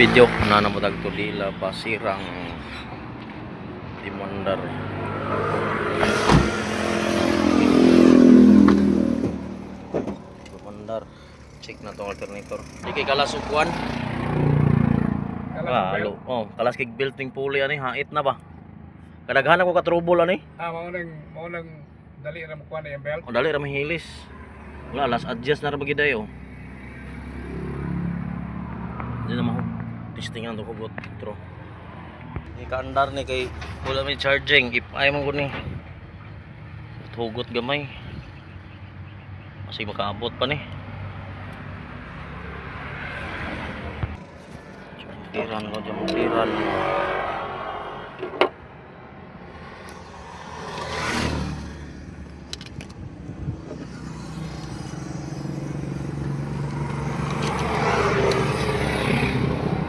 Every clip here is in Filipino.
video na namutag to dila pasirang dimandar. Dimandar. Check na tong alternator. Di kay kalas ug kuan. Halo. Oh, kalas kay built ning puli ani hait na ba? Kadaghan ako ka trouble ani. Mao nang dali ra mo kuan yung belt. Oh, dali ra mahilis. Wala, last adjust na ra bagiday oh. Di na mo testingan to ko bot tro. Ni kaandar ni kay wala may charging if ay mo ni. Tugot gamay. Kasi makaabot pa ni. Tiran ko dyan, tiran.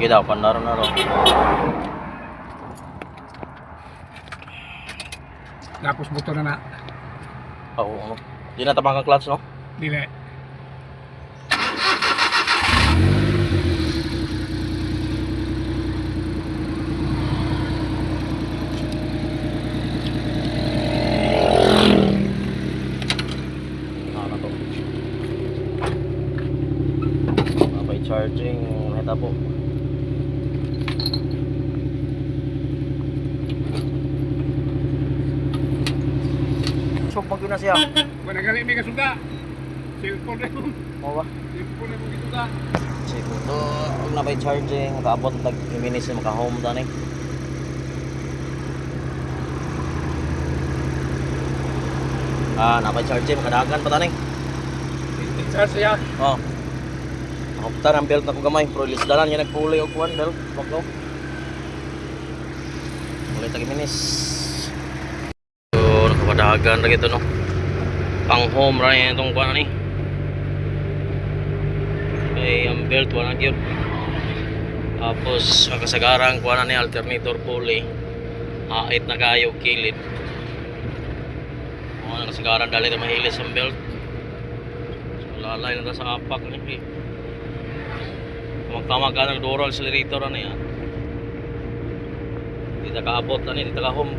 Kita pandar na ro. Tapos buto na. Oo. Di na tabang ang clutch no? Dili. Charging neta po. Sok mo na siya. Wala gali mi kasuda. Cellphone na mo. Mo ba? Cellphone na mo gisuda. Sige to, kung nabay charging, makaabot tag minutes na maka-home tani. Nabay charging, makadagan pa tani. Charge siya. Oh. Nakapta ang belt na ko gamay, pero ilis dalan yan nagpuli o kuwan belt, baklo. Ulit tagi minis. So, nakapadagan lagi ito no. Pang home ra yan itong kuwan ni. Okay, ang belt wala gyud. Tapos ang kasagarang kuwan ni alternator pulley. Hait na kayo kilid. Ang kasagaran dali na mahilis ang belt. So, lalay na sa apak ni. Magtamag ka ng door accelerator ano yan. Hindi nakaabot ano, hindi naka-home.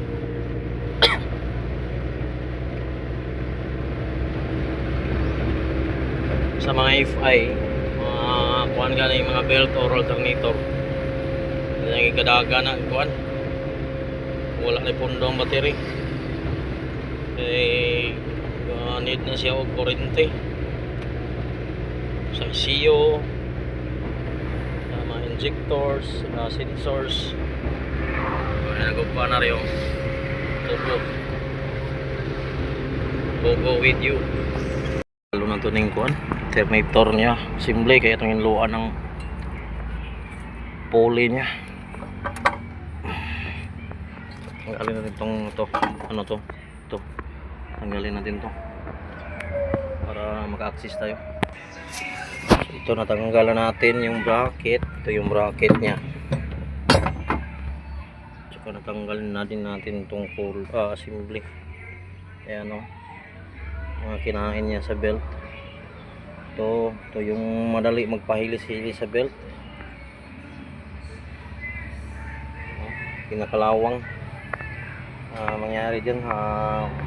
Sa mga FI, kuhan ka na yung mga belt or alternator. Hindi na ikadaga na kuhan. Wala na pundo ang battery. Need na siya o kurente. Sa ECU. Injectors, sensors. Nagugpa na rin yung turbo. Go with you. Lalo na ito na yung kuhan. Alternator niya. Simple kaya itong inluan ng pulley niya. Tanggalin natin itong ito. Ano to? Ito. Tanggalin natin ito. Para maka-access tayo. Ito natanggalan natin yung bracket. Ito yung bracket nya. Tsaka natanggalin natin itong assembly. Ayan o. Mga kinain niya sa belt. Ito yung madali magpahilis-hilis sa belt. Pinakalawang. Mangyari dyan.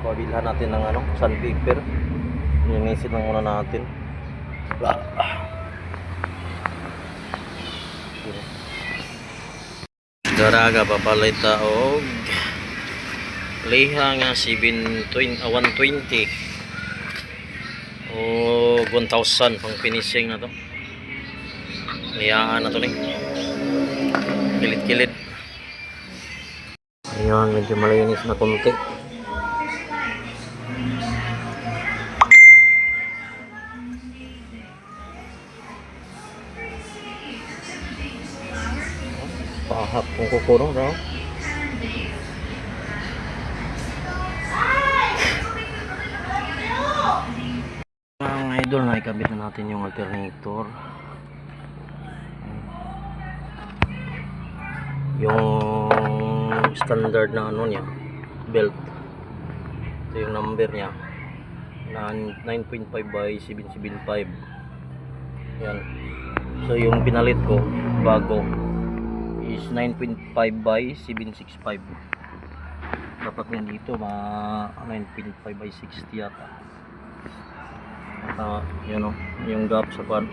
Pabilhan natin ng sandpaper. Linisin lang muna natin. Daraga papalita og liha nga 120 o 1,000 pang finishing na to. Lihaan na to ni. Kilit-kilit. Ayun, medyo malinis na konti. Pahap kung kukurong raw. Mga idol, naikabit na natin yung alternator. Yung standard na niya, belt. Ito yung number niya. 9.5 by 775. Yan. So yung pinalit ko bago is 9.5 by 765. Dapat yan dito mga 9.5 by 60 yata. Yun o, yung gap sa pan.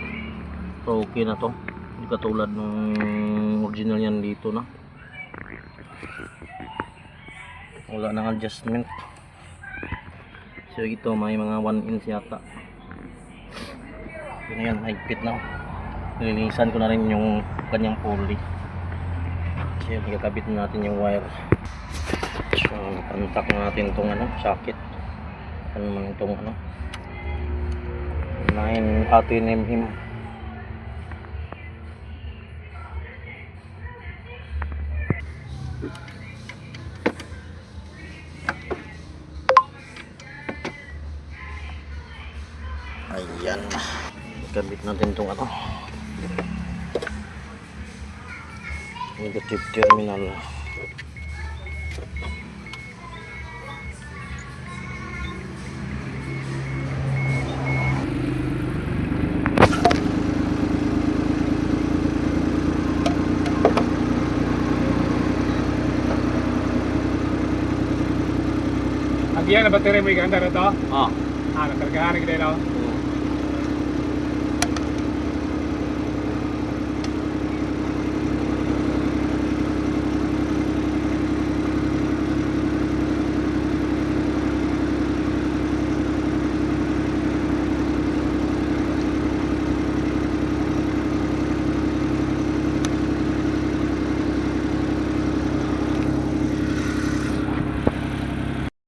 So okay na to. Hindi katulad nung original yan dito na. Wala nang adjustment. So ito may mga 1 inch yata. Yun na yan, higpit na. Nilinisan ko na rin yung kanyang pulley. So yun, ikakabit na natin yung wire. So contact natin itong socket. Ano man itong 9 ATNM. Ayan, kabit natin itong negative terminal. Ang yan na battery mo iganda na to. Ah, Nakargahan kita daw.